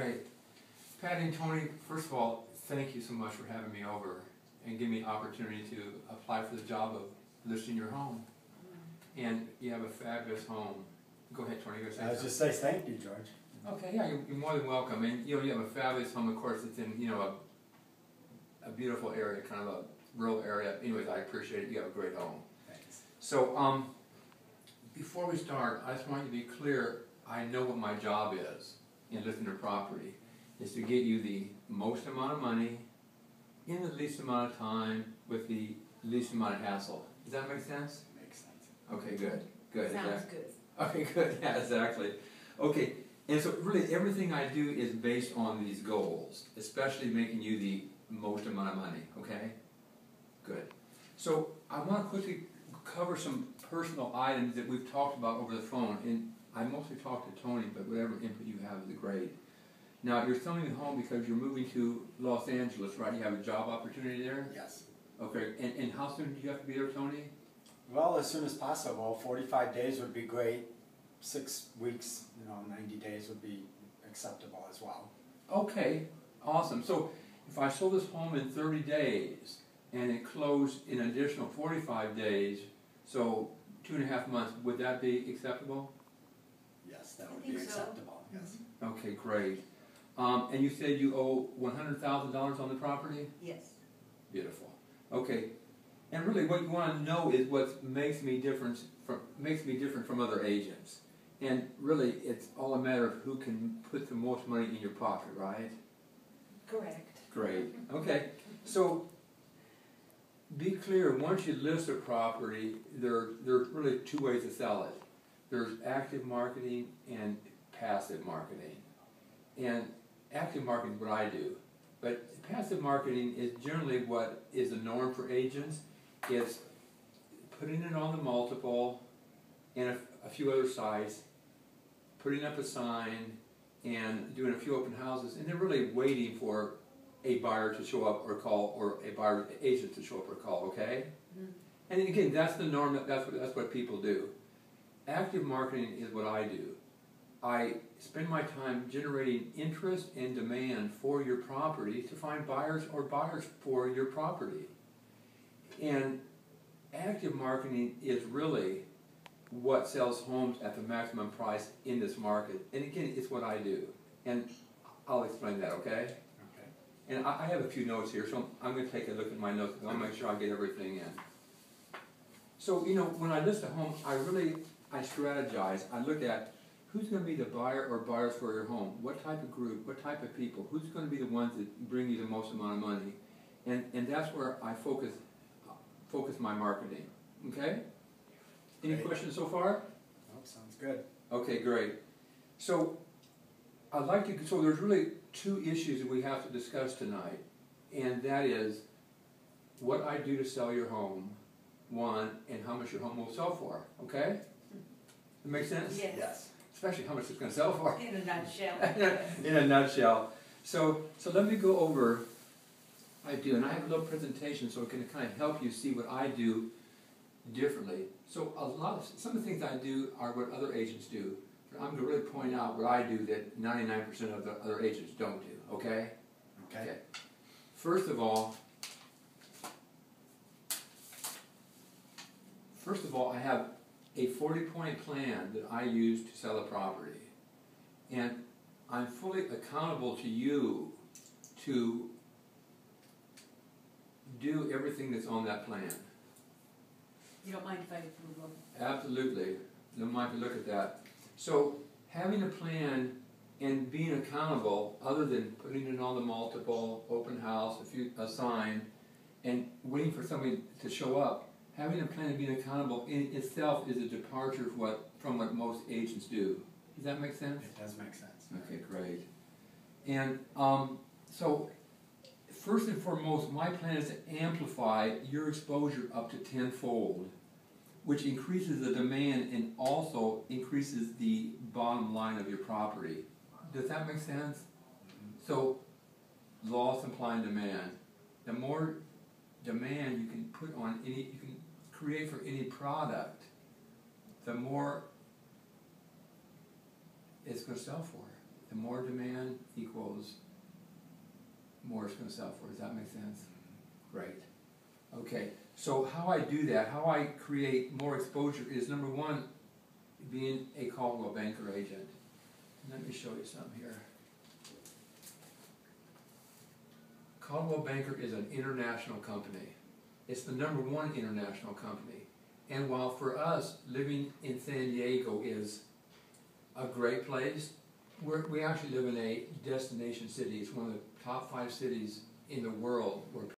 Great. Patty and Tony, first of all, thank you so much for having me over and giving me the opportunity to apply for the job of listing your home. And you have a fabulous home. Go ahead, Tony. Go say I was just say thank you, George. Okay, yeah, you're more than welcome. And you have a fabulous home. Of course, it's in a beautiful area, kind of a rural area. Anyways, I appreciate it. You have a great home. Thanks. So, before we start, I just want you to be clear. I know what my job is in listing a property. Is to get you the most amount of money in the least amount of time with the least amount of hassle. Does that make sense? Makes sense. Okay, good. Good. Sounds good. Okay, good. Yeah, exactly. Okay, and so really everything I do is based on these goals, especially making you the most amount of money, okay? Good. So I want to quickly cover some personal items that we've talked about over the phone, and I mostly talked to Tony, but whatever input you have is great. Now, you're selling the home because you're moving to Los Angeles, right? You have a job opportunity there? Yes. Okay, and how soon do you have to be there, Tony? Well, as soon as possible. 45 days would be great. 6 weeks, 90 days would be acceptable as well. Okay, awesome. So if I sold this home in 30 days and it closed in an additional 45 days, so 2.5 months, would that be acceptable? Yes, that would be acceptable. So. Yes. Okay, great. And you said you owe $100,000 on the property? Yes. Beautiful. Okay. And really, what you want to know is what makes me different from other agents. And really, it's all a matter of who can put the most money in your pocket, right? Correct. Great. Okay. So, be clear. Once you list a property, there's really two ways to sell it. There's active marketing and passive marketing. And active marketing is what I do. But passive marketing is generally what is the norm for agents. It's putting it on the multiple and a few other sites, putting up a sign, and doing a few open houses, and they're really waiting for a buyer to show up or call, or a buyer agent to show up or call. Okay. Mm-hmm. And again, that's the norm. That's what people do. Active marketing is what I do. I spend my time generating interest and demand for your property to find buyers or buyers for your property. And active marketing is really what sells homes at the maximum price in this market. And again, it's what I do. And I'll explain that, okay? Okay. And I have a few notes here, so I'm going to take a look at my notes and I'll make sure I get everything in. So, when I list a home, I strategize. I look at who's going to be the buyer or buyers for your home, what type of group, what type of people, who's going to be the ones that bring you the most amount of money. And that's where I focus my marketing. Okay? Any questions so far? Oh, sounds good. Okay, great. So so there's really two issues that we have to discuss tonight. And that is what I do to sell your home, one, and how much your home will sell for. Okay? That make sense? Yes. Yes. Especially how much it's going to sell for. In a nutshell. In a nutshell. So let me go over. I do, and I have a little presentation so it can kind of help you see what I do differently. So some of the things I do are what other agents do. But I'm going to really point out what I do that 99% of the other agents don't do. Okay? Okay. First of all, I have a 40-point plan that I use to sell a property. And I'm fully accountable to you to do everything that's on that plan. You don't mind if I approve? Absolutely. Don't mind if you look at that. So having a plan and being accountable, other than putting it on the multiple, open house, a sign, and waiting for somebody to show up, having a plan and being accountable in itself is a departure from what most agents do. Does that make sense? It does make sense. Okay, great. And so, first and foremost, my plan is to amplify your exposure up to 10-fold, which increases the demand and also increases the bottom line of your property. Does that make sense? Mm-hmm. So, law of supply and demand. The more demand you can put on you can create for any product, the more it's going to sell for. The more demand equals more it's gonna sell for. Does that make sense? Great. Okay, so how I do that, how I create more exposure is number one, being a Caldwell Banker agent. Let me show you something here. Caldwell Banker is an international company. It's the #1 international company. And while for us, living in San Diego is a great place, we actually live in a destination city. It's one of the top 5 cities in the world where